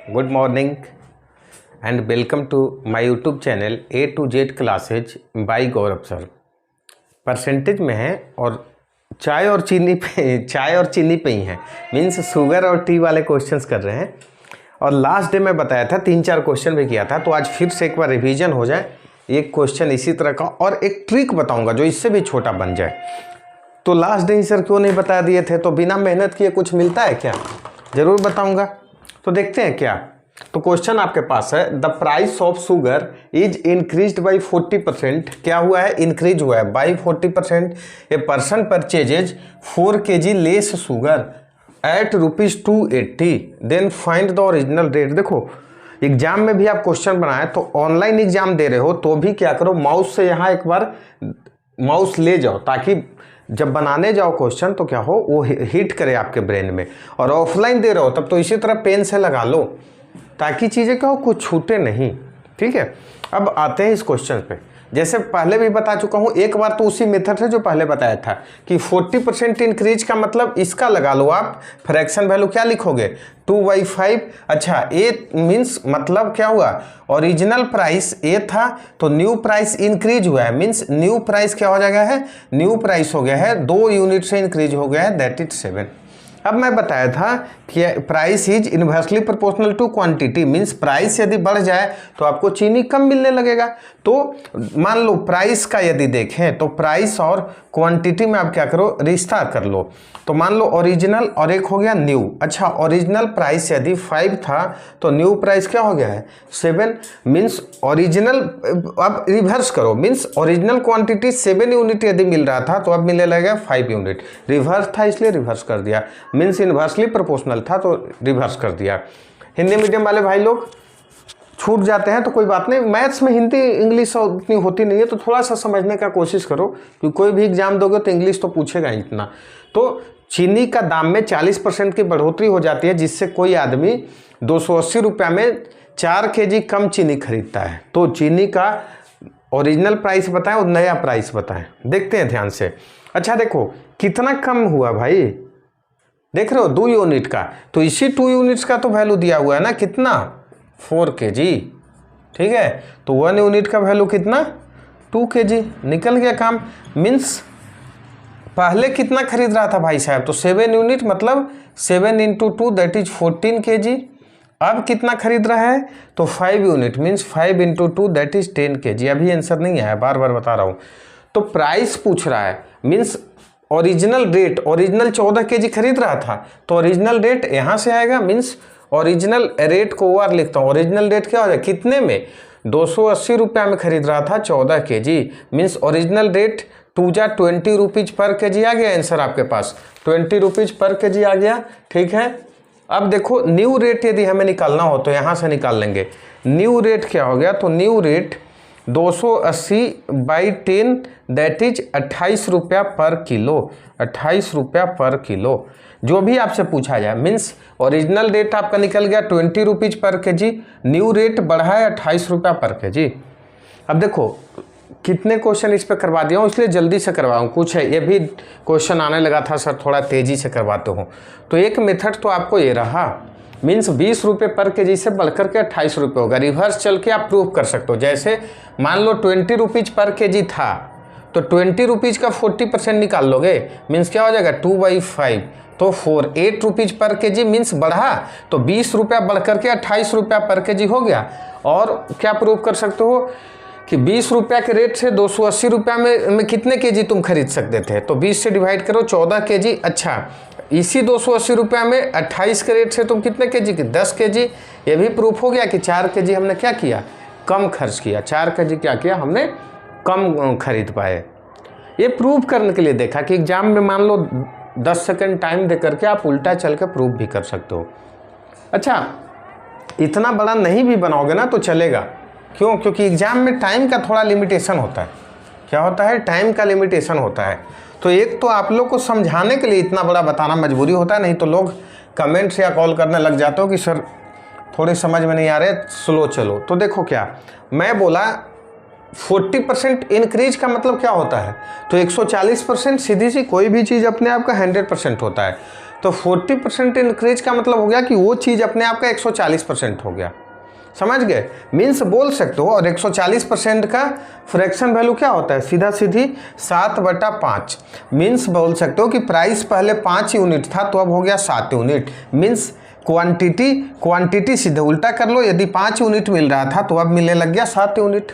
Good morning and welcome to my YouTube channel A to Z classes by Gaurav sir. Percentage में है और चाय और चीनी पे ही है, मीन्स शुगर और टी वाले क्वेश्चंस कर रहे हैं। और लास्ट डे मैं बताया था 3-4 क्वेश्चन भी किया था, तो आज फिर से एक बार रिवीजन हो जाए। एक क्वेश्चन इसी तरह का और एक ट्रिक बताऊंगा जो इससे भी छोटा बन जाए। तो लास्ट डे ही सर क्यों नहीं बता दिए थे, तो बिना मेहनत किए कुछ मिलता है क्या? ज़रूर बताऊंगा। तो देखते हैं क्या। तो क्वेश्चन आपके पास है, the price of sugar is increased by 40%। क्या हुआ है? इंक्रीज हुआ है by 40%। A person purchases 4 kg less sugar at ₹280, then find the original rate. देखो एग्जाम में भी आप क्वेश्चन बनाए तो ऑनलाइन एग्जाम दे रहे हो तो भी क्या करो, माउस से यहाँ एक बार माउस ले जाओ ताकि जब बनाने जाओ क्वेश्चन तो क्या हो, वो हिट करे आपके ब्रेन में। और ऑफलाइन दे रहे हो तब तो इसी तरह पेन से लगा लो ताकि चीज़ें क्या हो, कुछ छूटे नहीं। ठीक है, अब आते हैं इस क्वेश्चन पे। जैसे पहले भी बता चुका हूँ, एक बार तो उसी मेथड से जो पहले बताया था कि 40% इंक्रीज का मतलब इसका लगा लो आप फ्रैक्शन वैल्यू। क्या लिखोगे? 2/5। अच्छा, ए मीन्स मतलब क्या हुआ, ओरिजिनल प्राइस ए था तो न्यू प्राइस इंक्रीज हुआ है, मीन्स न्यू प्राइस क्या हो जाएगा है, न्यू प्राइस हो गया है 2 यूनिट से इंक्रीज हो गया है, दैट इज 7। अब मैं बताया था कि price is inversely proportional to quantity, means price यदि बढ़ जाए तो आपको चीनी कम मिलने लगेगा। तो मान लो प्राइस का यदि देखें तो प्राइस और क्वांटिटी में आप क्या करो, रिश्ता कर लो। तो मान लो ओरिजिनल और एक हो गया न्यू। अच्छा, ओरिजिनल प्राइस यदि 5 था तो न्यू प्राइस क्या हो गया है 7, मीन्स ओरिजिनल। अब रिवर्स करो, मीन्स ओरिजिनल क्वांटिटी 7 यूनिट यदि मिल रहा था तो अब मिलने लगेगा 5 यूनिट। रिवर्स था इसलिए रिवर्स कर दिया, मीन्स इन्वर्सली प्रोपोर्शनल था तो रिवर्स कर दिया। हिंदी मीडियम वाले भाई लोग छूट जाते हैं तो कोई बात नहीं, मैथ्स में हिंदी इंग्लिश उतनी होती नहीं है तो थोड़ा सा समझने का कोशिश करो, क्योंकि कोई भी एग्जाम दोगे तो इंग्लिश तो पूछेगा ही इतना। तो चीनी का दाम में 40% की बढ़ोतरी हो जाती है, जिससे कोई आदमी 280 रुपया में 4 kg कम चीनी खरीदता है। तो चीनी का ओरिजिनल प्राइस बताएं और नया प्राइस बताएं, देखते हैं ध्यान से। अच्छा देखो कितना कम हुआ भाई, देख रहे हो 2 यूनिट का, तो इसी 2 यूनिट्स का तो वैल्यू दिया हुआ है ना, कितना 4 kg। ठीक है, तो 1 यूनिट का वैल्यू कितना 2 kg, निकल गया काम। मीन्स पहले कितना खरीद रहा था भाई साहब, तो 7 यूनिट मतलब 7 × 2 दैट इज 14 kg। अब कितना खरीद रहा है तो 5 unit, means 5 × 2 that is 10 kg। अभी आंसर नहीं आया, बार बार बता रहा हूँ। तो प्राइस पूछ रहा है, means original rate, original 14 kg खरीद रहा था तो ओरिजिनल रेट यहाँ से आएगा, मीन्स ओरिजिनल रेट को ओवर लिखता हूँ। ओरिजिनल रेट क्या हो जाए, कितने में 280 रुपया में खरीद रहा था 14 kg, मीन्स ओरिजिनल रेट 2 जा 20 रुपीज पर kg आ गया आंसर आपके पास, 20 रुपीज पर kg आ गया। ठीक है, अब देखो न्यू रेट यदि हमें निकालना हो तो यहाँ से निकाल लेंगे। न्यू रेट क्या हो गया, तो न्यू रेट 280/10 दैट इज 28 रुपया पर किलो, 28 रुपया पर किलो। जो भी आपसे पूछा जाए, मीन्स ओरिजिनल रेट आपका निकल गया 20 rupees per kg, new rate बढ़ा है 28 रुपया पर kg। अब देखो कितने क्वेश्चन इस पर करवा दिया हूँ, इसलिए जल्दी से करवाऊँ, कुछ है ये भी क्वेश्चन आने लगा था सर थोड़ा तेज़ी से करवाते हो। तो एक मेथड तो आपको ये रहा, मीन्स 20 रुपये पर kg से बढ़कर के 28 रुपये होगा। रिवर्स चल के आप प्रूव कर सकते हो। जैसे मान लो 20 रुपीज पर kg था तो 20 रुपीज का 40% निकाल लोगे, मीन्स क्या हो जाएगा 2/5, तो 8 रुपीज पर kg, मीन्स बढ़ा तो 20 रुपया बढ़कर के 28 रुपया पर kg हो गया। और क्या प्रूव कर सकते हो कि 20 रुपया के रेट से 280 रुपया में कितने kg तुम खरीद सकते थे, तो 20 से डिवाइड करो 14 kg। अच्छा, इसी 280 रुपया में 28 के रेट से तुम कितने kg की 10 kg। ये भी प्रूफ हो गया कि 4 kg हमने क्या किया, कम खर्च किया। 4 kg क्या किया हमने, कम खरीद पाए। ये प्रूव करने के लिए देखा कि एग्जाम में मान लो 10 सेकंड टाइम दे करके आप उल्टा चल के प्रूफ भी कर सकते हो। अच्छा, इतना बड़ा नहीं भी बनाओगे ना तो चलेगा, क्यों? क्योंकि एग्जाम में टाइम का थोड़ा लिमिटेशन होता है। क्या होता है, टाइम का लिमिटेशन होता है। तो एक तो आप लोग को समझाने के लिए इतना बड़ा बताना मजबूरी होता है, नहीं तो लोग कमेंट से या कॉल करने लग जाते हो कि सर थोड़े समझ में नहीं आ रहे, स्लो चलो। तो देखो क्या मैं बोला, 40% इंक्रीज का मतलब क्या होता है, तो 140% सीधी सी कोई भी चीज़ अपने आप का 100% होता है। तो 40% इंक्रीज का मतलब हो गया कि वो चीज़ अपने आप का 140% हो गया, समझ गए। मीन्स बोल सकते हो, और 140% का फ्रैक्शन वैल्यू क्या होता है, सीधा सीधी 7/5। मीन्स बोल सकते हो कि प्राइस पहले 5 यूनिट था तो अब हो गया 7 यूनिट। मीन्स क्वांटिटी सीधे उल्टा कर लो, यदि 5 यूनिट मिल रहा था तो अब मिलने लग गया 7 यूनिट।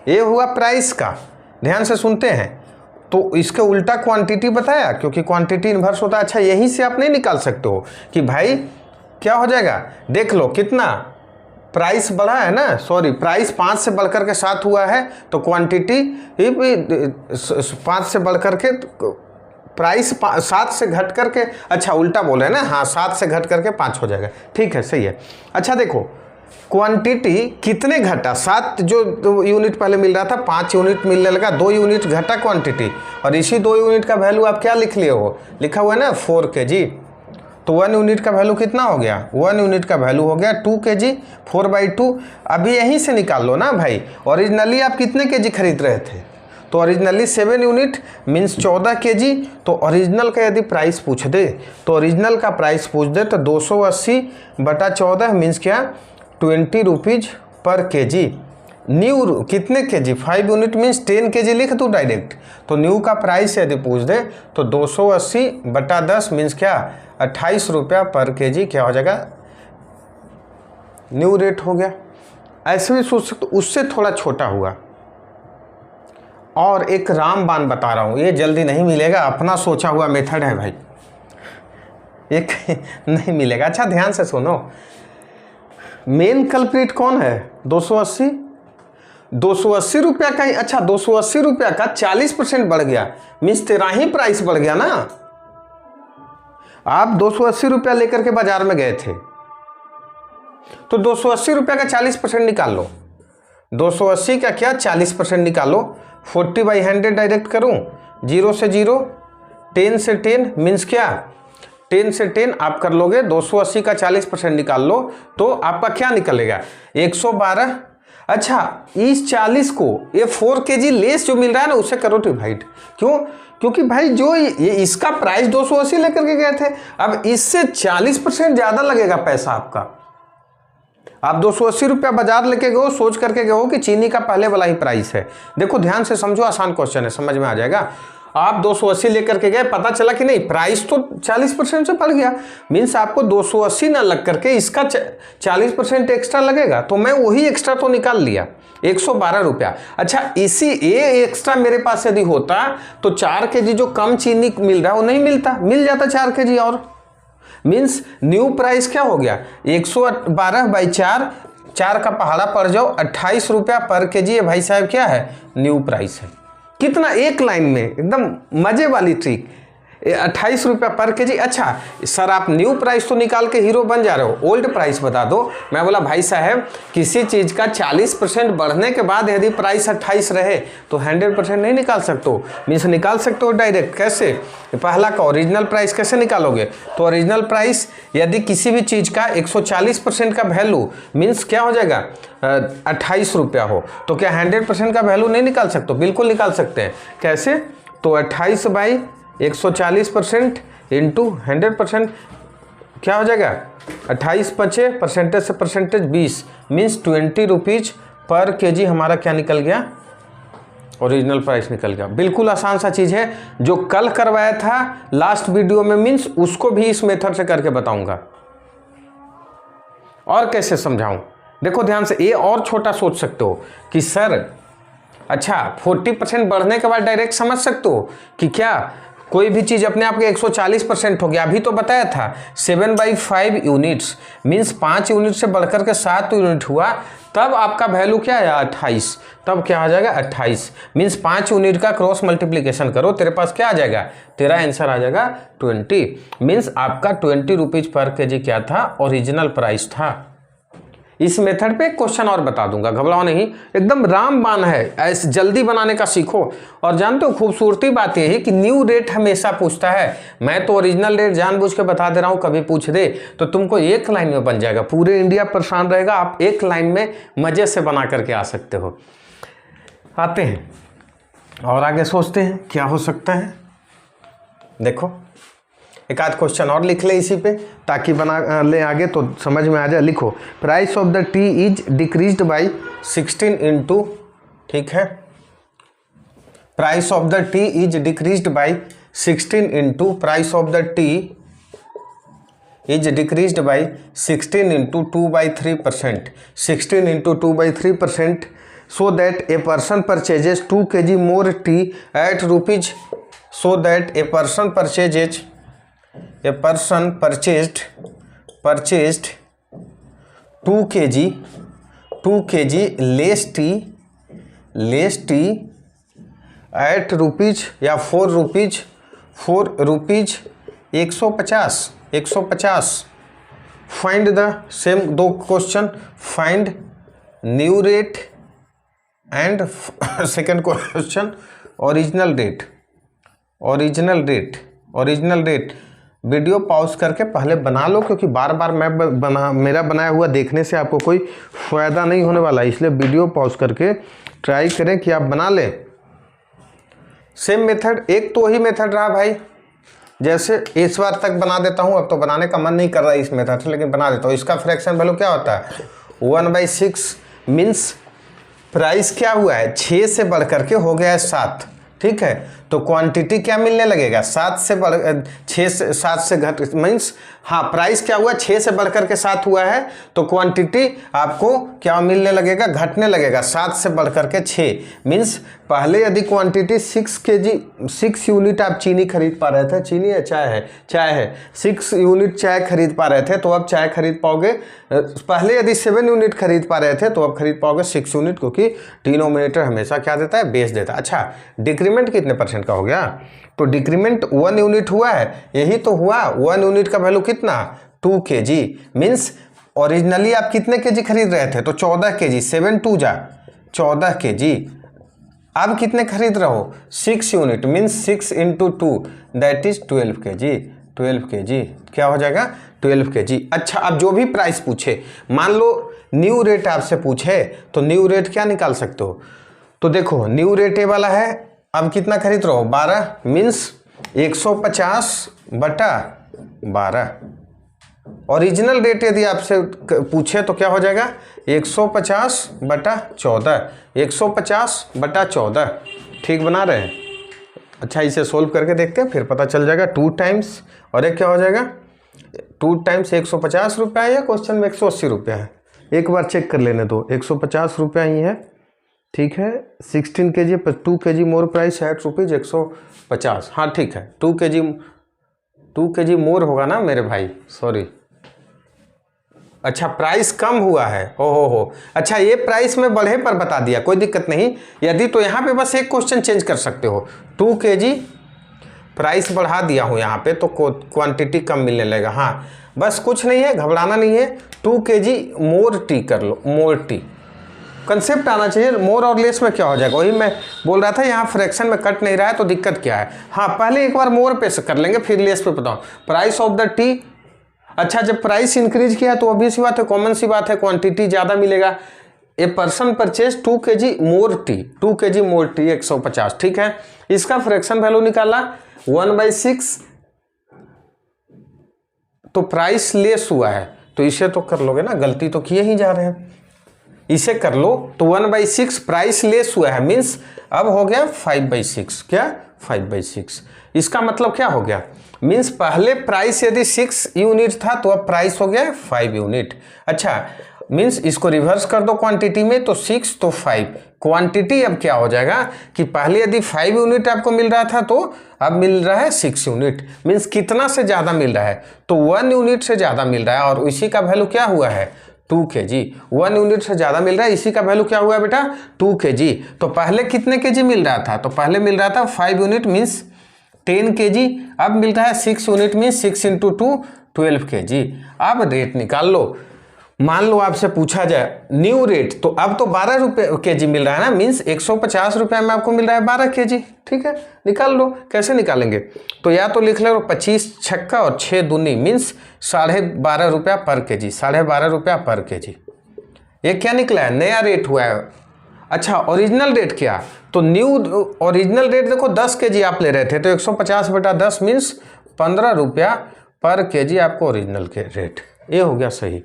ये हुआ प्राइस का, ध्यान से सुनते हैं। तो इसके उल्टा क्वांटिटी बताया, क्योंकि क्वांटिटी इन्वर्स होता है। अच्छा, यहीं से आप नहीं निकाल सकते हो कि भाई क्या हो जाएगा, देख लो कितना प्राइस बढ़ा है ना, सॉरी प्राइस 5 से बढ़कर के 7 हुआ है, तो क्वांटिटी 5 से बढ़कर के प्राइस 7 से घट करके, अच्छा उल्टा बोले ना, हाँ 7 से घट करके 5 हो जाएगा, ठीक है सही है। अच्छा देखो क्वांटिटी कितने घटा, 7 जो यूनिट पहले मिल रहा था 5 यूनिट मिलने लगा, 2 यूनिट घटा क्वांटिटी, और इसी 2 यूनिट का वैल्यू आप क्या लिख लिए हो, लिखा हुआ है ना 4 kg। तो 1 यूनिट का वैल्यू कितना हो गया, 1 यूनिट का वैल्यू हो गया 2 kg, 4/2। अभी यहीं से निकाल लो ना भाई, ओरिजिनली आप कितने kg खरीद रहे थे, तो ओरिजिनली 7 यूनिट मीन्स 14 kg। तो ओरिजिनल का यदि प्राइस पूछ दे, तो ओरिजिनल का प्राइस पूछ दे तो 280/14 मीन्स क्या, 20 रुपीज़ पर kg। न्यू कितने kg, 5 यूनिट मीन्स 10 kg लिख दूँ डायरेक्ट। तो न्यू का प्राइस यदि पूछ दे तो 280/10 मीन्स क्या, 28 रुपया पर kg क्या हो जाएगा, न्यू रेट हो गया। ऐसे भी सोच सकते, उससे थोड़ा छोटा हुआ। और एक रामबाण बता रहा हूँ, ये जल्दी नहीं मिलेगा, अपना सोचा हुआ मेथड है भाई, एक नहीं मिलेगा। अच्छा ध्यान से सुनो, मेन कल्प्रिट कौन है, 280 रुपया का ही। अच्छा 280 रुपया का 40% बढ़ गया, मीन्स तेरा ही प्राइस बढ़ गया ना। आप 280 रुपया लेकर के बाजार में गए थे, तो 280 रुपया का 40% निकाल लो, 280 का क्या 40% निकालो, 40/100 डायरेक्ट करूं, 0 से 0, 10 से 10 मीन्स क्या, 10 से 10 आप कर लोगे, 280 का 40% निकाल लो तो आपका क्या निकलेगा, 112। अच्छा इस 40 को ये 4 kg लेस जो मिल रहा है ना उससे करो डिवाइड, क्यों, क्योंकि भाई जो ये इसका प्राइस 280 लेकर के गए थे, अब इससे 40% ज़्यादा लगेगा पैसा आपका। आप 280 रुपया बाजार लेके गए, सोच करके गए कि चीनी का पहले वाला ही प्राइस है। देखो ध्यान से समझो, आसान क्वेश्चन है, समझ में आ जाएगा। आप 280 लेकर के गए, पता चला कि नहीं प्राइस तो 40% से बढ़ गया, मीन्स आपको 280 ना लग करके इसका 40% एक्स्ट्रा लगेगा, तो मैं वही एक्स्ट्रा तो निकाल लिया, 112 रुपया। अच्छा इसी ये एक्स्ट्रा मेरे पास यदि होता तो 4 kg जो कम चीनी मिल रहा है वो नहीं मिलता, मिल जाता 4 kg और, मीन्स न्यू प्राइस क्या हो गया, 112/4, 4 का पहाड़ा पड़ जाओ, 28 रुपया पर kg। ये भाई साहब क्या है, न्यू प्राइस है। कितना, एक लाइन में एकदम मजे वाली ट्रिक, 28 रुपया पर kg। अच्छा सर आप न्यू प्राइस तो निकाल के हीरो बन जा रहे हो, ओल्ड प्राइस बता दो। मैं बोला भाई साहब किसी चीज़ का 40% बढ़ने के बाद यदि प्राइस 28 रहे तो 100% नहीं निकाल सकते हो, मीन्स निकाल सकते हो डायरेक्ट। कैसे, पहला का ओरिजिनल प्राइस कैसे निकालोगे, तो ओरिजिनल प्राइस यदि किसी भी चीज़ का 140% का वैल्यू मीन्स क्या हो जाएगा, 28 रुपया हो, तो क्या 100% का वैल्यू नहीं निकाल सकते, बिल्कुल निकाल सकते हैं। कैसे, तो 28/140% इंटू 100% क्या हो जाएगा, 28 बचे, परसेंटेज से परसेंटेज 20 मीन्स 20 रुपीज़ पर kg हमारा क्या निकल गया, ओरिजिनल प्राइस निकल गया। बिल्कुल आसान सा चीज़ है, जो कल करवाया था लास्ट वीडियो में, मीन्स उसको भी इस मेथड से करके बताऊंगा। और कैसे समझाऊं, देखो ध्यान से, ये और छोटा सोच सकते हो कि सर अच्छा 40% बढ़ने के बाद डायरेक्ट समझ सकते हो कि क्या कोई भी चीज़ अपने आप के 140% हो गया। अभी तो बताया था 7/5 यूनिट्स मीन्स 5 यूनिट से बढ़कर के 7 यूनिट हुआ, तब आपका वैल्यू क्या है 28, तब क्या आ जाएगा 28 मीन्स 5 यूनिट का क्रॉस मल्टीप्लिकेशन करो, तेरे पास क्या आ जाएगा, तेरा आंसर आ जाएगा 20 मीन्स आपका 20 रुपीज़ पर kg क्या था, ओरिजिनल प्राइस था। इस मेथड पे क्वेश्चन और बता दूंगा, घबराओ नहीं, एकदम रामबाण है, ऐसे जल्दी बनाने का सीखो। और जानते हो खूबसूरती बात यह है कि न्यू रेट हमेशा पूछता है, मैं तो ओरिजिनल रेट जानबूझ के बता दे रहा हूँ, कभी पूछ दे तो तुमको एक लाइन में बन जाएगा, पूरे इंडिया परेशान रहेगा, आप एक लाइन में मजे से बना करके आ सकते हो। आते हैं और आगे सोचते हैं क्या हो सकता है। देखो एक आध क्वेश्चन और लिख ले इसी पे ताकि बना ले आगे तो समझ में आ जाए। लिखो price of the tea is decreased by 16 into, ठीक है, price of the tea is decreased by 16 into price of the tea is decreased by 16 into 2/3%, 16 into 2/3%, so that a person purchases 2 kg more tea at rupees, so that a person purchased purchased 2 kg less tea at rupees या 4 rupees 150। Find the same दो question, find new rate and second question original rate. Video pause करके पहले बना लो, क्योंकि बार बार मैं मेरा बनाया हुआ देखने से आपको कोई फ़ायदा नहीं होने वाला, इसलिए वीडियो पॉज करके ट्राई करें कि आप बना लें। सेम मेथड, एक तो वही मेथड रहा भाई, जैसे इस बार तक बना देता हूँ, अब तो बनाने का मन नहीं कर रहा है इस मेथड से, लेकिन बना देता हूँ। इसका फ्रैक्शन वैल्यू क्या होता है 1/6, मीन्स प्राइस क्या हुआ है 6 से बढ़ करके हो गया है 7, ठीक है, तो क्वांटिटी क्या मिलने लगेगा 7 से घट, मीन्स हाँ प्राइस क्या हुआ 6 से बढ़ करके 7 हुआ है, तो क्वांटिटी आपको क्या मिलने लगेगा, घटने लगेगा 7 से बढ़ करके 6। मीन्स पहले यदि क्वांटिटी 6 यूनिट आप चीनी खरीद पा रहे थे, चीनी है चाय है 6 यूनिट चाय खरीद पा रहे थे, तो अब चाय खरीद पाओगे, पहले यदि 7 यूनिट खरीद पा रहे थे तो अब खरीद पाओगे 6 यूनिट, क्योंकि डिनोमिनेटर हमेशा क्या देता है, बेस देता है। अच्छा डिक्रीमेंट कितने % का हो गया, तो डिक्रीमेंट 1 यूनिट हुआ है, यही तो हुआ 1 यूनिट का वैल्यू कितना 2 kg, मीन्स ओरिजिनली आप कितने kg खरीद रहे थे, तो 14 kg, 7 2 जा 14 kg, अब कितने खरीद रहे हो 6 unit, means 6 into 2 that is 12 kg, क्या हो जाएगा 12 kg। अच्छा अब जो भी प्राइस पूछे, मान लो न्यू रेट आपसे पूछे, तो न्यू रेट क्या निकाल सकते हो, तो देखो न्यू रेट ये वाला है, अब कितना खरीद रहे हो 12, मीन्स 150/12। ओरिजिनल रेट यदि आपसे पूछे तो क्या हो जाएगा 150/14, 150/14, ठीक बना रहे हैं। अच्छा इसे सोल्व करके देखते हैं, फिर पता चल जाएगा 2 टाइम्स, और एक क्या हो जाएगा 2 टाइम्स 150 रुपया है, या क्वेश्चन में 180 रुपया है, एक बार चेक कर लेने दो, 150 रुपया ही है, ठीक है। 16 kg पर 2 kg मोर प्राइस 60 रुपीज़ 150, हाँ ठीक है 2 kg मोर होगा ना मेरे भाई, सॉरी। अच्छा प्राइस कम हुआ है, हो अच्छा ये प्राइस में बढ़े पर बता दिया, कोई दिक्कत नहीं, यदि तो यहाँ पे बस एक क्वेश्चन चेंज कर सकते हो, 2 kg प्राइस बढ़ा दिया हूँ यहाँ पे, तो क्वांटिटी कम मिलने लगेगा, हाँ बस कुछ नहीं है, घबराना नहीं है, 2 kg मोर टी कर लो, मोर टी कंसेप्ट आना चाहिए, मोर और लेस में क्या हो जाएगा, वही मैं बोल रहा था, यहाँ फ्रैक्शन में कट नहीं रहा है तो दिक्कत क्या है। हाँ पहले एक बार मोर पे कर लेंगे, फिर लेस पे बताओ। प्राइस ऑफ द टी, अच्छा जब प्राइस इंक्रीज किया तो ऑब्वियस सी बात है, कॉमन सी बात है, क्वांटिटी ज़्यादा मिलेगा। A person purchase 2 kg more T, 2 kg more T 150, ठीक है। इसका फ्रैक्शन वैल्यू निकाला 1/6, तो प्राइस लेस हुआ है, तो इसे तो कर लोगे ना, गलती तो किए ही जा रहे हैं, इसे कर लो, तो 1/6 प्राइस लेस हुआ है, मीन्स अब हो गया 5/6, क्या 5/6। इसका मतलब क्या हो गया, मीन्स पहले प्राइस यदि 6 यूनिट था तो अब प्राइस हो गया 5 यूनिट। अच्छा मीन्स इसको रिवर्स कर दो क्वांटिटी में, तो 6 तो 5, क्वांटिटी अब क्या हो जाएगा कि पहले यदि 5 यूनिट आपको मिल रहा था तो अब मिल रहा है 6 यूनिट, मीन्स कितना से ज़्यादा मिल रहा है, तो 1 यूनिट से ज़्यादा मिल रहा है, और इसी का वैल्यू क्या हुआ है 2 kg, 1 यूनिट से ज़्यादा मिल रहा है, इसी का वैल्यू क्या हुआ बेटा 2 kg। तो पहले कितने kg मिल रहा था, तो पहले मिल रहा था 5 यूनिट मीन्स 10 kg, अब मिल रहा है 6 यूनिट मीन्स 6 इंटू 2 12 kg। अब रेट निकाल लो, मान लो आपसे पूछा जाए न्यू रेट, तो अब तो 12 रुपये kg मिल रहा है ना, मीन्स 150 रुपये में आपको मिल रहा है 12 kg, ठीक है। निकाल लो, कैसे निकालेंगे, तो या तो लिख लो 25 छक्का और 6 दूनी मीन्स 12.5 रुपया पर kg, 12.5 रुपया पर kg। ये क्या निकला है, नया रेट हुआ है। अच्छा ओरिजिनल रेट क्या, तो न्यू ओरिजिनल रेट देखो 10 kg आप ले रहे थे, तो 150/10 मीन्स 15 रुपया पर केजी आपको ओरिजिनल के रेट, ये हो गया सही।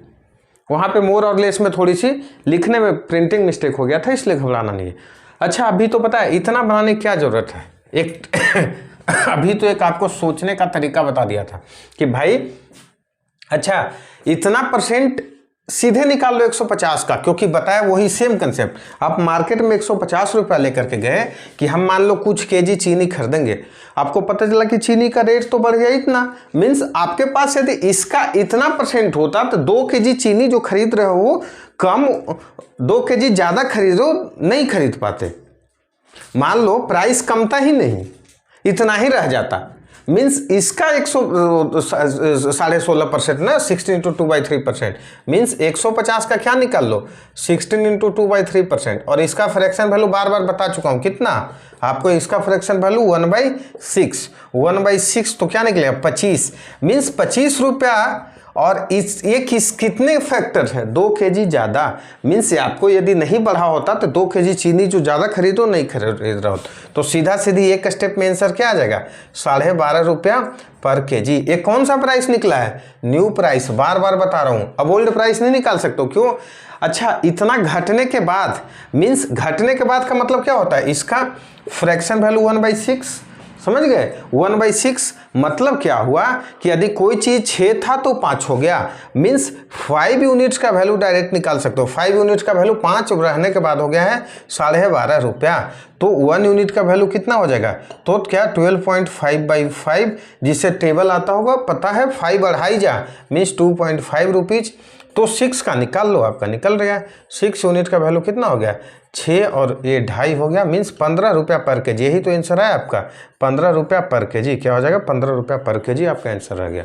वहाँ पे मोर और लेस में थोड़ी सी लिखने में प्रिंटिंग मिस्टेक हो गया था, इसलिए घबराना नहीं है। अच्छा, अभी तो पता है इतना बनाने की क्या ज़रूरत है, एक अभी तो एक आपको सोचने का तरीका बता दिया था कि भाई अच्छा इतना परसेंट सीधे निकाल लो 150 का, क्योंकि बताया वही सेम कंसेप्ट। आप मार्केट में 150 रुपया लेकर के गए कि हम मान लो कुछ केजी चीनी खरीदेंगे, आपको पता चला कि चीनी का रेट तो बढ़ गया इतना, मीन्स आपके पास यदि इसका इतना परसेंट होता तो 2 केजी चीनी जो खरीद रहे हो वो कम, 2 केजी ज़्यादा खरीदो नहीं खरीद पाते। मान लो प्राइस कमता ही नहीं, इतना ही रह जाता, मीन्स इसका 16.5% ना, 16 × 2/3%, मीन्स 150 का क्या निकाल लो 16 × 2/3%, और इसका फ्रैक्शन वैल्यू बार बार बता चुका हूँ कितना आपको, इसका फ्रैक्शन वैल्यू 1/6, 1/6 तो क्या निकलेगा 25, मीन्स 25 रुपया। और इस ये कितने फैक्टर है, 2 केजी ज़्यादा, मीन्स आपको यदि नहीं बढ़ा होता तो 2 केजी चीनी जो ज़्यादा खरीदो नहीं खरीद रहा हो, तो सीधा सीधी एक स्टेप में आंसर क्या आ जाएगा 12.5 रुपया पर केजी। ये कौन सा प्राइस निकला है, न्यू प्राइस, बार बार बता रहा हूँ, अब ओल्ड प्राइस नहीं निकाल सकते हो, क्यों? अच्छा, इतना घटने के बाद, मीन्स घटने के बाद का मतलब क्या होता है, इसका फ्रैक्शन वैल्यू 1/6, समझ गए? 1/6 मतलब क्या हुआ कि यदि कोई चीज़ 6 था तो 5 हो गया, मीन्स 5 यूनिट्स का वैल्यू डायरेक्ट निकाल सकते हो। 5 यूनिट्स का वैल्यू 5 रहने के बाद हो गया है 12.5 रुपया, तो 1 यूनिट का वैल्यू कितना हो जाएगा, तो क्या 12.5/5, जिससे टेबल आता होगा पता है, 5 बढ़ाई जा मीन्स 2.5 रुपीज़, तो 6 का निकाल लो, आपका निकल रहा है 6 यूनिट का वैल्यू कितना हो गया 6 और ये 2.5 हो गया, मीन्स 15 रुपया पर केजी, यही तो आंसर है आपका 15 रुपया पर केजी, क्या हो जाएगा 15 रुपया पर केजी आपका आंसर रह गया।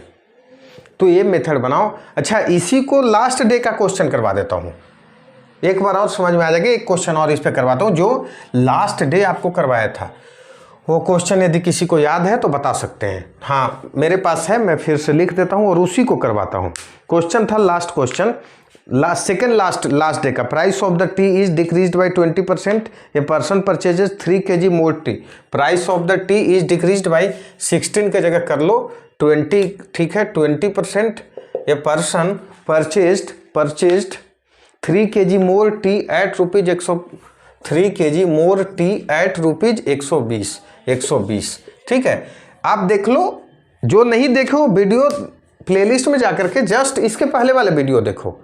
तो ये मेथड बनाओ। अच्छा, इसी को लास्ट डे का क्वेश्चन करवा देता हूँ, एक बार और समझ में आ जाएगा, एक क्वेश्चन और इस पर करवाता हूँ जो लास्ट डे आपको करवाया था। वो क्वेश्चन यदि किसी को याद है तो बता सकते हैं, हाँ मेरे पास है, मैं फिर से लिख देता हूँ और उसी को करवाता हूँ। क्वेश्चन था last question, second last day का, price of the tea is decreased by 20%, a person purchases 3 kg more tea, price of the tea is decreased by 16 के जगह कर लो 20, ठीक है 20%, a person purchased 3 kg more tea at rupees 3 kg more tea at rupees 120, ठीक है। आप देख लो, जो नहीं देखे हो वीडियो प्लेलिस्ट में जाकर के जस्ट इसके पहले वाले वीडियो देखो,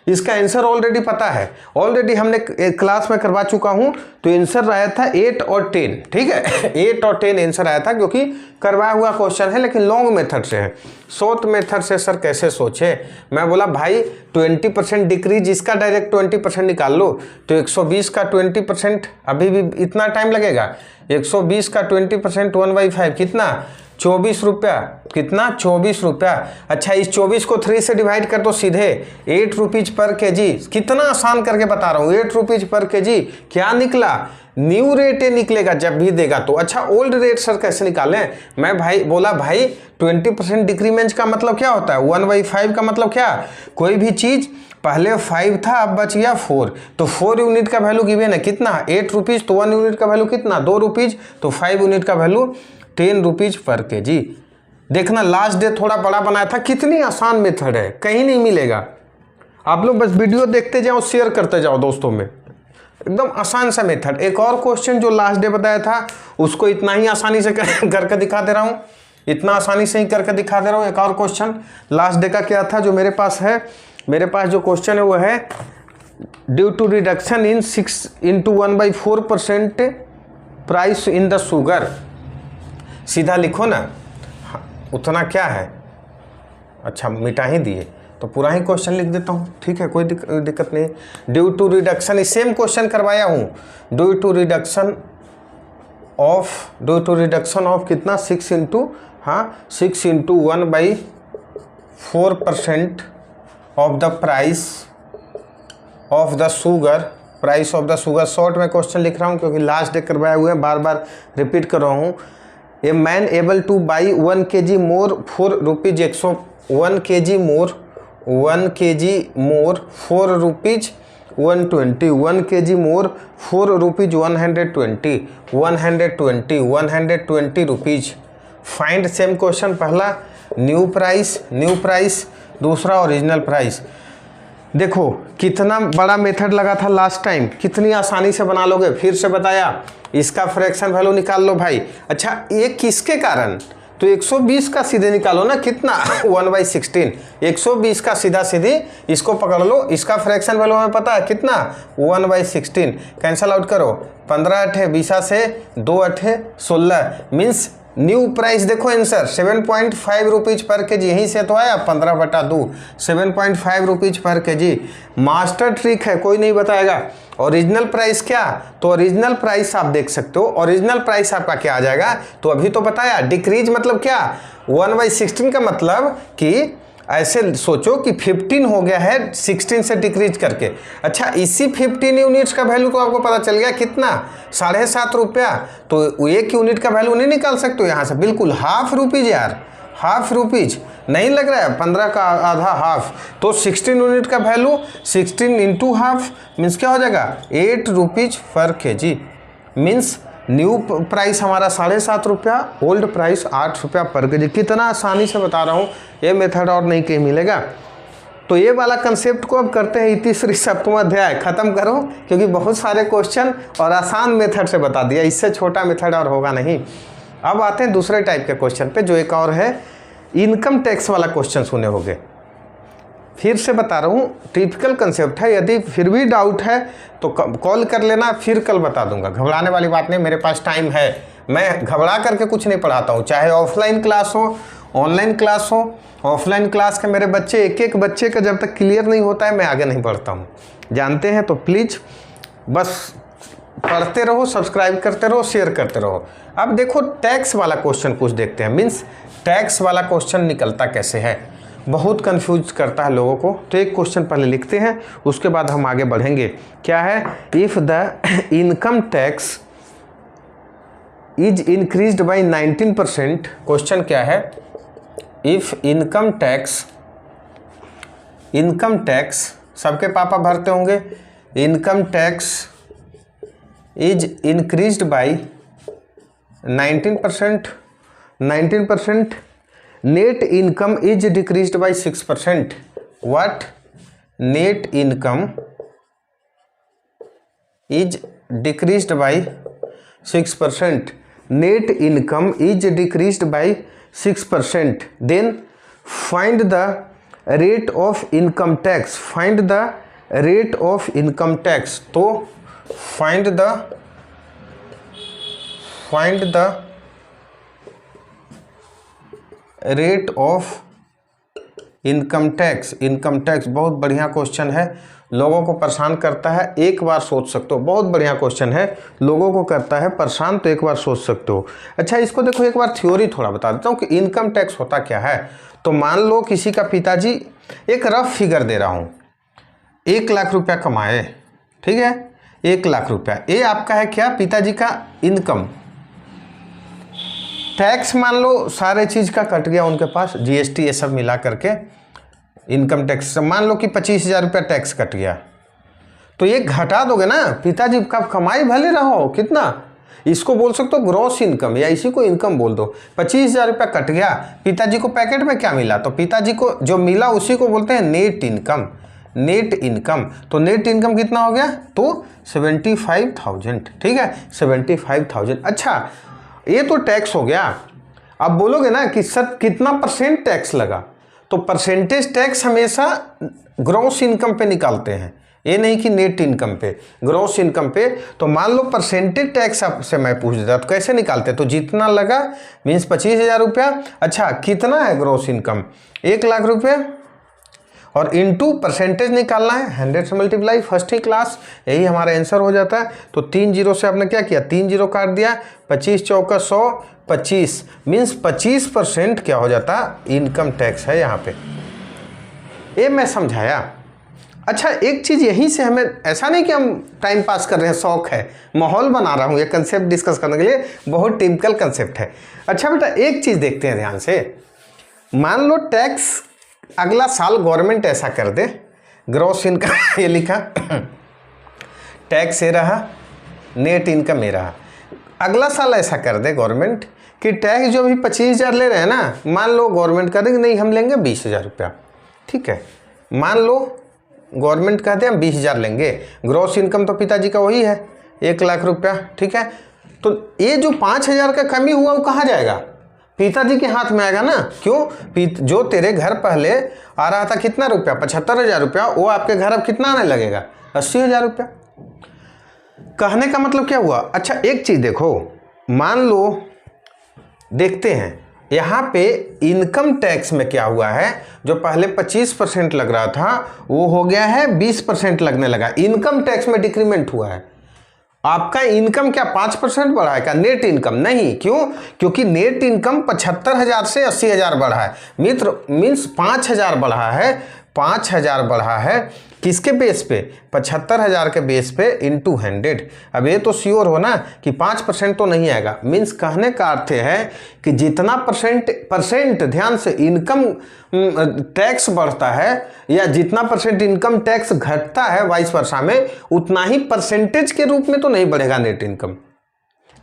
इसका आंसर ऑलरेडी पता है, ऑलरेडी हमने क्लास में करवा चुका हूं, तो आंसर आया था 8 और 10, ठीक है 8 और 10 आंसर आया था, क्योंकि करवाया हुआ क्वेश्चन है लेकिन लॉन्ग मेथड से है। शॉर्ट मेथड से सर कैसे सोचे, मैं बोला भाई 20% डिक्रीज, इसका डायरेक्ट 20% निकाल लो, तो 120 का 20% अभी भी इतना टाइम लगेगा, 120 का 20% 1/5 कितना 24 रुपया, कितना 24 रुपया। अच्छा, इस 24 को 3 से डिवाइड कर दो सीधे, 8 रुपीज पर केजी, कितना आसान करके बता रहा हूँ, 8 रुपीज पर केजी क्या निकला, न्यू रेट निकलेगा जब भी देगा तो। अच्छा, ओल्ड रेट सर कैसे निकालें, मैं भाई बोला भाई 20% डिक्रीमेंट का मतलब क्या होता है, 1/5 का मतलब क्या, कोई भी चीज़ पहले 5 था अब बच गया 4, तो 4 यूनिट का वैल्यू गिवन है कितना 8 रुपीज़, तो 1 यूनिट का वैल्यू कितना 2 रुपीज़, तो 5 यूनिट का वैल्यू 10 रुपीज़ पर केजी। देखना लास्ट डे थोड़ा बड़ा बनाया था, कितनी आसान मेथड है, कहीं नहीं मिलेगा। आप लोग बस वीडियो देखते जाओ, शेयर करते जाओ दोस्तों में, एकदम आसान सा मेथड। एक और क्वेश्चन जो लास्ट डे बताया था उसको इतना ही आसानी से करके दिखा दे रहा हूँ, इतना आसानी से ही करके दिखा दे रहा हूँ। एक और क्वेश्चन लास्ट डे का क्या था जो मेरे पास है, मेरे पास जो क्वेश्चन है वो है due to reduction in 6 × 1/4% price in the sugar. सीधा लिखो ना, उतना क्या है, अच्छा मिटा ही दिए तो पूरा ही क्वेश्चन लिख देता हूँ, ठीक है कोई दिक्कत नहीं। Due to reduction, same question करवाया हूँ, ड्यू टू रिडक्शन ऑफ कितना 6 × 1/4% of the price of the sugar, short में क्वेश्चन लिख रहा हूँ क्योंकि लास्ट डे करवाए हुए हैं, बार बार रिपीट कर रहा हूँ। A man able two by 1 kg more 4 rupees 1 kg more 4 rupees 120, 1 kg more 4 rupees 120 rupees find same question, पहला न्यू प्राइस, दूसरा ओरिजिनल प्राइस। देखो कितना बड़ा मेथड लगा था लास्ट टाइम, कितनी आसानी से बना लोगे। फिर से बताया, इसका फ्रैक्शन वैल्यू निकाल लो भाई। अच्छा ये किसके कारण, तो 120 का सीधे निकालो ना, कितना 1/16, 120 का सीधा सीधी इसको पकड़ लो, इसका फ्रैक्शन वैल्यू हमें पता है कितना 1/16, कैंसल आउट करो, 15 अठे 20 से 2 अठे 16, मीन्स न्यू प्राइस देखो आंसर 7.5 रुपीज पर केजी, यहीं से तो आया 15/2, 7.5 rupees per KG. Master trick है, कोई नहीं बताएगा। ओरिजिनल प्राइस क्या, तो ओरिजिनल प्राइस आप देख सकते हो, ओरिजिनल प्राइस आपका क्या आ जाएगा, तो अभी तो बताया डिक्रीज मतलब क्या, 1/16 का मतलब कि ऐसे सोचो कि 15 हो गया है 16 से डिक्रीज करके। अच्छा इसी 15 यूनिट्स का वैल्यू तो आपको पता चल गया कितना 7.5 रुपया, तो 1 यूनिट का वैल्यू नहीं निकाल सकते हो यहाँ से, बिल्कुल हाफ रुपीज यार, हाफ रुपीज नहीं लग रहा है, 15 का आधा हाफ, तो 16 यूनिट का वैल्यू 16 इंटू हाफ मीन्स क्या हो जाएगा 8 rupees per KG, means new price हमारा 7.5 रुपया, ओल्ड प्राइस 8 रुपया पर केजी। कितना आसानी से बता रहा हूँ, ये मेथड और नहीं कहीं मिलेगा। तो ये वाला कंसेप्ट को अब करते हैं तीसरी सप्तम अध्याय, खत्म करो, क्योंकि बहुत सारे क्वेश्चन और आसान मेथड से बता दिया, इससे छोटा मेथड और होगा नहीं। अब आते हैं दूसरे टाइप के क्वेश्चन पे, जो एक और है इनकम टैक्स वाला क्वेश्चन सुने होंगे। फिर से बता रहा हूँ, टिपिकल कंसेप्ट है, यदि फिर भी डाउट है तो कॉल कर लेना, फिर कल बता दूंगा, घबराने वाली बात नहीं, मेरे पास टाइम है, मैं घबरा करके कुछ नहीं पढ़ाता हूँ, चाहे ऑफलाइन क्लास हो ऑनलाइन क्लास हो। ऑफलाइन क्लास के मेरे बच्चे, एक एक बच्चे का जब तक क्लियर नहीं होता है मैं आगे नहीं बढ़ता हूँ, जानते हैं। तो प्लीज़ बस पढ़ते रहो, सब्सक्राइब करते रहो, शेयर करते रहो। अब देखो टैक्स वाला क्वेश्चन कुछ देखते हैं, मीन्स टैक्स वाला क्वेश्चन निकलता कैसे है, बहुत कंफ्यूज करता है लोगों को। तो एक क्वेश्चन पहले लिखते हैं, उसके बाद हम आगे बढ़ेंगे। क्या है, if the income tax is increased by 19%, question क्या है, इफ इनकम टैक्स सबके पापा भरते होंगे, income tax is increased by 19%, net income is decreased bye 6%, what, net income is decreased bye 6%, net income is decreased by 6%, then find the rate of income tax, find the rate of income tax। तो find the rate of income tax. Income tax बहुत बढ़िया question है, लोगों को परेशान करता है, एक बार सोच सकते हो, बहुत बढ़िया क्वेश्चन है, लोगों को करता है परेशान, तो एक बार सोच सकते हो। अच्छा इसको देखो, एक बार थ्योरी थोड़ा बता देता हूँ कि इनकम टैक्स होता क्या है। तो मान लो किसी का पिताजी, एक रफ फिगर दे रहा हूँ, 1 लाख रुपया कमाए, ठीक है, 1 लाख रुपया, ये आपका है क्या, पिताजी का इनकम। टैक्स मान लो सारे चीज़ का कट गया उनके पास, जीएसटी ये सब मिला करके इनकम टैक्स, मान लो कि 25,000 रुपया टैक्स कट गया, तो ये घटा दोगे ना, पिताजी का कमाई भले रहो कितना, इसको बोल सकते हो ग्रॉस इनकम, या इसी को इनकम बोल दो। 25,000 रुपया कट गया, पिताजी को पैकेट में क्या मिला, तो पिताजी को जो मिला उसी को बोलते हैं नेट इनकम, नेट इनकम। तो नेट इनकम कितना हो गया, तो 75,000, ठीक है, 75,000। अच्छा ये तो टैक्स हो गया, अब बोलोगे ना कि सर कितना परसेंट टैक्स लगा, तो परसेंटेज टैक्स हमेशा ग्रॉस इनकम पे निकालते हैं, ये नहीं कि नेट इनकम पे, ग्रॉस इनकम पे। तो मान लो परसेंटेज टैक्स आपसे मैं पूछ देता तो कैसे निकालते, तो जितना लगा मीन्स 25,000 रुपया। अच्छा कितना है ग्रॉस इनकम, 1 लाख रुपया, और इनटू परसेंटेज निकालना है, 100 से मल्टीप्लाई, फर्स्ट ही क्लास, यही हमारा आंसर हो जाता है। तो 3 जीरो से आपने क्या किया, 3 जीरो काट दिया, 25 चौका 100, 25 मीन्स 25% क्या हो जाता, इनकम टैक्स है यहाँ पे, ये मैं समझाया। अच्छा एक चीज़ यहीं से हमें, ऐसा नहीं कि हम टाइम पास कर रहे हैं, शौक है, माहौल बना रहा हूँ ये कंसेप्ट डिस्कस करने के लिए, बहुत टिपिकल कंसेप्ट है। अच्छा बेटा एक चीज़ देखते हैं ध्यान से, मान लो टैक्स अगला साल गवर्नमेंट ऐसा कर दे, ग्रॉस इनकम ये लिखा, टैक्स ये रहा, नेट इनकम ये रहा, अगला साल ऐसा कर दे गवर्नमेंट कि टैक्स जो अभी 25,000 ले रहे हैं ना, मान लो गवर्नमेंट कह रही नहीं हम लेंगे 20,000 रुपया, ठीक है, मान लो गवर्नमेंट कहते हैं हम 20,000 लेंगे, ग्रॉस इनकम तो पिताजी का वही है 1,00,000 रुपया, ठीक है, तो ये जो 5,000 का कमी हुआ वो कहाँ जाएगा? पिताजी के हाथ में आएगा ना। क्यों? जो तेरे घर पहले आ रहा था कितना रुपया, 75,000 रुपया, वो आपके घर अब कितना आने लगेगा? 80,000 रुपया। कहने का मतलब क्या हुआ? अच्छा एक चीज देखो, मान लो देखते हैं यहाँ पे इनकम टैक्स में क्या हुआ है, जो पहले 25% लग रहा था वो हो गया है 20% लगने लगा। इनकम टैक्स में डिक्रीमेंट हुआ है। आपका इनकम क्या 5% बढ़ा है क्या? नेट इनकम नहीं। क्यों? क्योंकि नेट इनकम 75,000 से 80,000 बढ़ा है मित्र, मीन्स 5,000 बढ़ा है। 5,000 बढ़ा है किसके बेस पे? 75,000 के बेस पे इंटू 100। अब ये तो श्योर हो ना कि 5% तो नहीं आएगा। मीन्स कहने का अर्थ है कि जितना परसेंट ध्यान से इनकम टैक्स बढ़ता है या जितना परसेंट इनकम टैक्स घटता है वाइस वर्षा में, उतना ही परसेंटेज के रूप में तो नहीं बढ़ेगा नेट इनकम।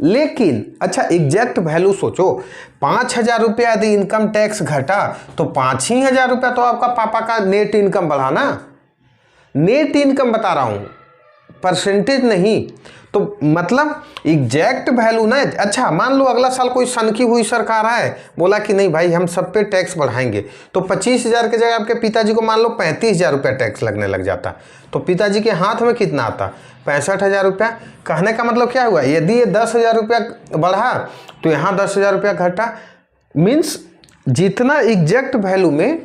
लेकिन अच्छा एग्जैक्ट वैल्यू सोचो, 5,000 रुपया यदि इनकम टैक्स घटा तो 5,000 रुपया तो आपका पापा का नेट इनकम बढ़ा ना। नेट इनकम बता रहा हूं, परसेंटेज नहीं। तो मतलब एग्जैक्ट वैल्यू ना। अच्छा मान लो अगला साल कोई सनकी हुई सरकार है, बोला कि नहीं भाई हम सब पे टैक्स बढ़ाएंगे, तो 25,000 की जगह आपके पिताजी को मान लो 35,000 रुपया टैक्स लगने लग जाता, तो पिताजी के हाथ में कितना आता? 65,000 रुपया। कहने का मतलब क्या हुआ? यदि ये 10,000 रुपया बढ़ा तो यहाँ 10,000 रुपया घटा। मीन्स जितना एग्जैक्ट वैल्यू में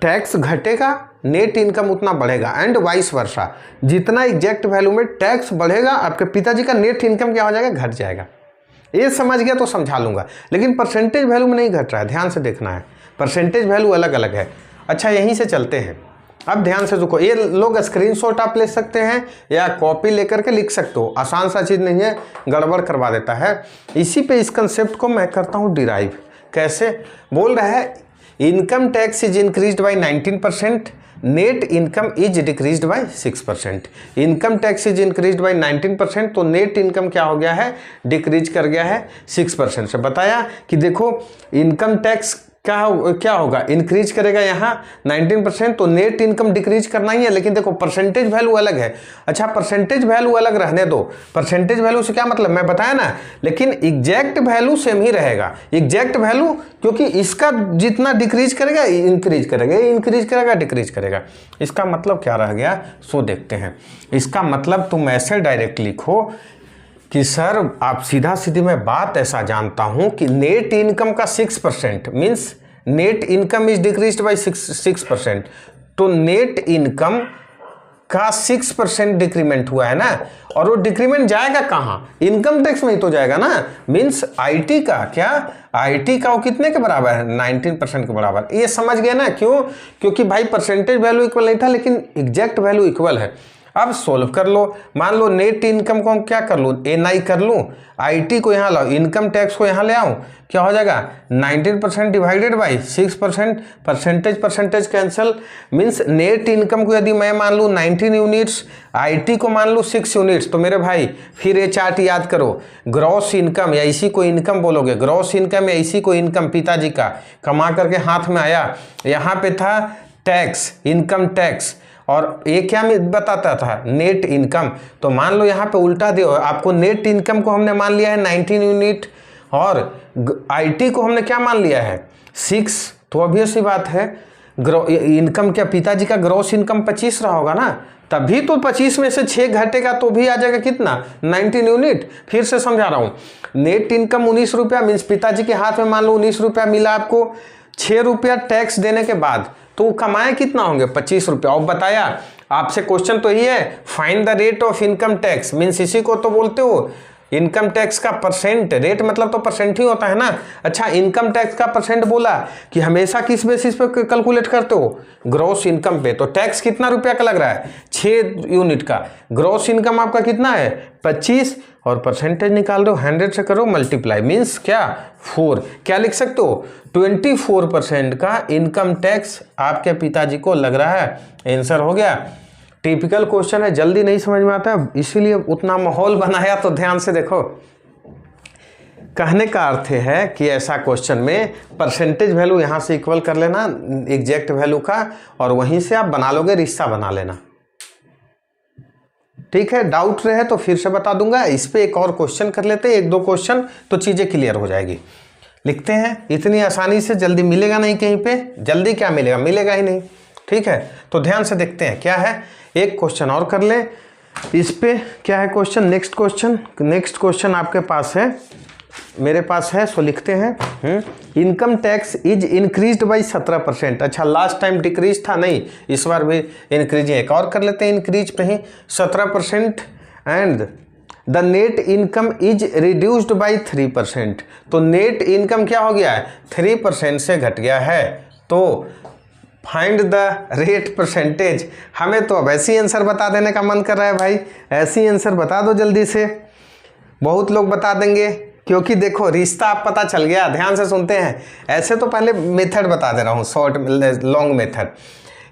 टैक्स घटेगा नेट इनकम उतना बढ़ेगा, एंड वाइस वर्षा। जितना एग्जैक्ट वैल्यू में टैक्स बढ़ेगा आपके पिताजी का नेट इनकम क्या हो जाएगा? घट जाएगा। ये समझ गया तो समझा लूंगा, लेकिन परसेंटेज वैल्यू में नहीं घट रहा है, ध्यान से देखना है। परसेंटेज वैल्यू अलग अलग है। अच्छा यहीं से चलते हैं, अब ध्यान से देखो, ये लोग स्क्रीनशॉट आप ले सकते हैं या कॉपी लेकर के लिख सकते हो, आसान सा चीज़ नहीं है, गड़बड़ करवा देता है। इसी पे इस कंसेप्ट को मैं करता हूँ डिराइव। कैसे? बोल रहा है income tax is increased by 19%, net income is decreased by 6%। Income tax is increased by 19%, तो नेट इनकम क्या हो गया है? डिक्रीज कर गया है 6% से। बताया कि देखो इनकम टैक्स क्या होगा? इंक्रीज करेगा यहाँ 19%, तो नेट इनकम डिक्रीज करना ही है। लेकिन देखो परसेंटेज वैल्यू अलग है। अच्छा परसेंटेज वैल्यू अलग रहने दो, परसेंटेज वैल्यू से क्या मतलब मैं बताया ना, लेकिन एग्जैक्ट वैल्यू सेम ही रहेगा। एग्जैक्ट वैल्यू क्योंकि इसका जितना डिक्रीज करेगा इंक्रीज करेगा, इंक्रीज करेगा डिक्रीज करेगा। इसका मतलब क्या रह गया सो देखते हैं। इसका मतलब तुम ऐसे डायरेक्ट लिखो कि सर आप सीधा सीधी मैं बात ऐसा जानता हूं कि नेट इनकम का 6% means net income is decreased bye 6%, तो नेट इनकम का 6% डिक्रीमेंट हुआ है ना, और वो डिक्रीमेंट जाएगा कहाँ? इनकम टैक्स में ही तो जाएगा ना। मीन्स आईटी का क्या? आईटी का वो कितने के बराबर है? 19% के बराबर। ये समझ गए ना? क्यों? क्योंकि भाई परसेंटेज वैल्यू इक्वल नहीं था, लेकिन एग्जैक्ट वैल्यू इक्वल है। अब सोल्व कर लो। मान लो नेट इनकम को क्या कर लूँ? एनआई कर लूँ, आईटी को यहाँ लाओ, इनकम टैक्स को यहाँ ले आऊँ, क्या हो जाएगा? 19% divided by 6%, percentage cancel. Means net income को यदि मैं मान लूँ 19 यूनिट्स, आईटी को मान लूँ 6 यूनिट्स, तो मेरे भाई फिर ये चार्ट याद करो। ग्रॉस इनकम या इसी को इनकम बोलोगे, ग्रॉस इनकम या इसी को इनकम पिताजी का कमा करके हाथ में आया, यहाँ पे था टैक्स, इनकम टैक्स, और ये क्या बताता था? Net income. तो मान लो यहाँ पे उल्टा दियो, आपको नेट इनकम को हमने मान लिया है 19 यूनिट और आईटी को हमने क्या मान लिया है? 6। तो ऑब्वियस सी बात है इनकम क्या पिताजी का ग्रॉस इनकम 25 रहा होगा ना, तभी तो 25 में से 6 घटेगा तो भी आ जाएगा कितना? 19 यूनिट। फिर से समझा रहा हूँ, नेट इनकम 19 रुपया मीन्स पिताजी के हाथ में मान लो 19 रुपया मिला आपको, 6 रुपया टैक्स देने के बाद, तो कमाए कितना होंगे? 25 रुपया। और बताया आपसे क्वेश्चन तो यही है, find the rate of income tax, means इसी को तो बोलते हो इनकम टैक्स का परसेंट। रेट मतलब तो परसेंट ही होता है ना। अच्छा इनकम टैक्स का परसेंट बोला कि हमेशा किस बेसिस पे कैलकुलेट करते हो? ग्रॉस इनकम पे। तो टैक्स कितना रुपया का लग रहा है? 6 यूनिट का। ग्रॉस इनकम आपका कितना है? 25, और परसेंटेज निकाल दो, 100 से करो मल्टीप्लाई, मीन्स क्या? 4। क्या लिख सकते हो? 24% का इनकम टैक्स आपके पिताजी को लग रहा है। आंसर हो गया। टिपिकल क्वेश्चन है, जल्दी नहीं समझ में आता, इसीलिए उतना माहौल बनाया। तो ध्यान से देखो, कहने का अर्थ है कि ऐसा क्वेश्चन में परसेंटेज वैल्यू यहाँ से इक्वल कर लेना एग्जैक्ट वैल्यू का, और वहीं से आप बना लोगे, रिश्ता बना लेना। ठीक है, डाउट रहे तो फिर से बता दूंगा। इस पे एक और क्वेश्चन कर लेते हैं, 1-2 क्वेश्चन, तो चीज़ें क्लियर हो जाएगी। लिखते हैं, इतनी आसानी से जल्दी मिलेगा नहीं कहीं पे, जल्दी क्या मिलेगा, मिलेगा ही नहीं। ठीक है, तो ध्यान से देखते हैं क्या है। एक क्वेश्चन और कर लें इस पे, क्या है क्वेश्चन, नेक्स्ट क्वेश्चन आपके पास है, मेरे पास है, सो लिखते हैं। Income tax is increased by 17%। अच्छा, लास्ट टाइम डिक्रीज था, नहीं इस बार भी इंक्रीज है। एक और कर लेते हैं इंक्रीज पे ही, 17%। And the net income is reduced by 3%। तो नेट इनकम क्या हो गया है, 3% से घट गया है। तो फाइंड द रेट परसेंटेज। हमें तो अब ऐसी आंसर बता देने का मन कर रहा है भाई, ऐसी आंसर बता दो जल्दी से। बहुत लोग बता देंगे क्योंकि देखो रिश्ता आप पता चल गया। ध्यान से सुनते हैं, ऐसे तो पहले मेथड बता दे रहा हूँ, शॉर्ट लॉन्ग मेथड,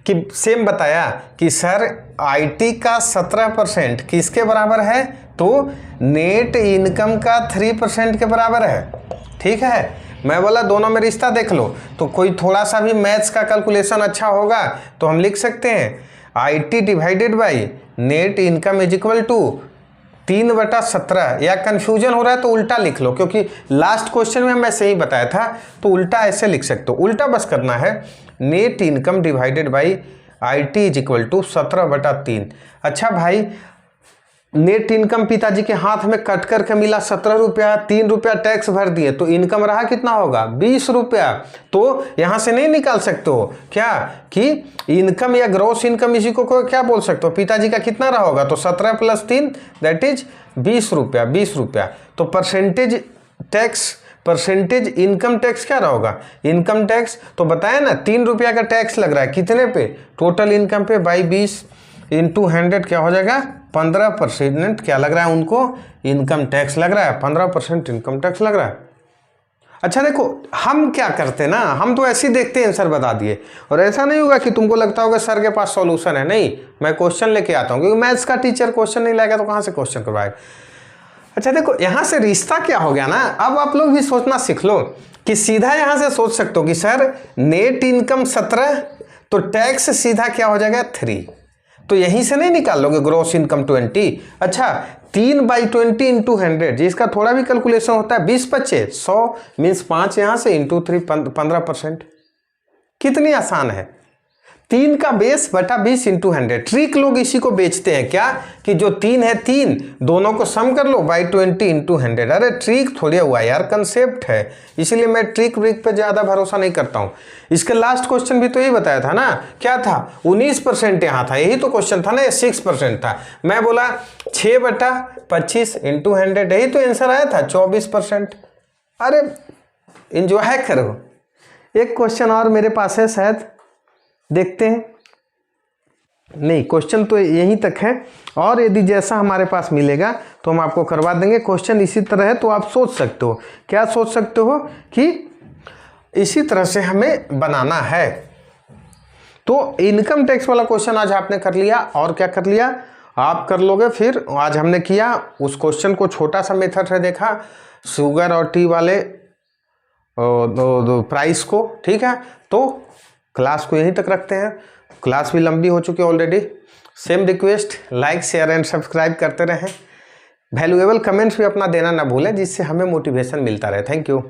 कि सेम बताया कि सर आईटी का 17% किसके बराबर है, तो नेट इनकम का 3% के बराबर है। ठीक है, मैं बोला दोनों में रिश्ता देख लो, तो कोई थोड़ा सा भी मैथ्स का कैलकुलेशन अच्छा होगा तो हम लिख सकते हैं IT divided by net income is equal to 3/17। या कन्फ्यूजन हो रहा है तो उल्टा लिख लो, क्योंकि लास्ट क्वेश्चन में मैं सही बताया था, तो उल्टा ऐसे लिख सकते हो। उल्टा बस करना है, net income divided by IT is equal to 17/3। अच्छा भाई, नेट इनकम पिताजी के हाथ में कट करके मिला 17 रुपया, 3 रुपया टैक्स भर दिए, तो इनकम रहा कितना होगा, 20 रुपया। तो यहाँ से नहीं निकाल सकते हो क्या कि इनकम या ग्रॉस इनकम, इसी को क्या बोल सकते हो, पिताजी का कितना रहा होगा, तो 17 + 3 दैट इज 20 रुपया, 20 रुपया। तो percentage tax, percentage income tax क्या रहा होगा, इनकम टैक्स तो बताया ना 3 रुपया का टैक्स लग रहा है, कितने पे, टोटल इनकम पे, बाई 20 इंटू 100 क्या हो जाएगा, 15% क्या लग रहा है उनको, इनकम टैक्स लग रहा है, 15% इनकम टैक्स लग रहा है। अच्छा देखो, हम क्या करते हैं ना, हम तो ऐसे ही देखते हैं आंसर बता दिए, और ऐसा नहीं होगा कि तुमको लगता होगा सर के पास सॉल्यूशन है, नहीं, मैं क्वेश्चन लेके आता हूँ, क्योंकि मैथ्स का टीचर क्वेश्चन नहीं लाएगा तो कहाँ से क्वेश्चन करवाएगा। अच्छा देखो, यहाँ से रिश्ता क्या हो गया ना, अब आप लोग भी सोचना सीख लो कि सीधा यहाँ से सोच सकते हो कि सर नेट इनकम 17, तो टैक्स सीधा क्या हो जाएगा 3, तो यहीं से नहीं निकाल लोगे, ग्रॉस इनकम 20। अच्छा 3/20 इंटू 100, जिसका थोड़ा भी कैलकुलेशन होता है, 20×5 = 100 मीन्स 5 यहाँ से इंटू 3 15%। कितनी आसान है, 3 का बेस बटा 20 इंटू 100। ट्रिक लोग इसी को बेचते हैं क्या, कि जो 3 है 3 दोनों को सम कर लो बाई 20 इंटू 100। अरे ट्रिक थोड़ी हुआ यार, कंसेप्ट है, इसीलिए मैं ट्रिक व्रिक पे ज़्यादा भरोसा नहीं करता हूँ। इसके लास्ट क्वेश्चन भी तो यही बताया था ना, क्या था, 19% यहाँ था, यही तो क्वेश्चन था ना, ये 6% था। मैं बोला 6/25 इंटू 100, यही तो आंसर आया था, 24%। अरे इंजॉय करो। एक क्वेश्चन और मेरे पास है, शायद देखते हैं, नहीं क्वेश्चन तो यहीं तक है, और यदि जैसा हमारे पास मिलेगा तो हम आपको करवा देंगे। क्वेश्चन इसी तरह है, तो आप सोच सकते हो, क्या सोच सकते हो कि इसी तरह से हमें बनाना है। तो इनकम टैक्स वाला क्वेश्चन आज आपने कर लिया, और क्या कर लिया आप कर लोगे। फिर आज हमने किया उस क्वेश्चन को, छोटा सा मेथड है देखा, शुगर और टी वाले प्राइस को। ठीक है, तो क्लास को यहीं तक रखते हैं, क्लास भी लंबी हो चुकी है already. Same request, like share and subscribe करते रहें। वैल्यूएबल कमेंट्स भी अपना देना ना भूलें, जिससे हमें मोटिवेशन मिलता रहे। Thank you.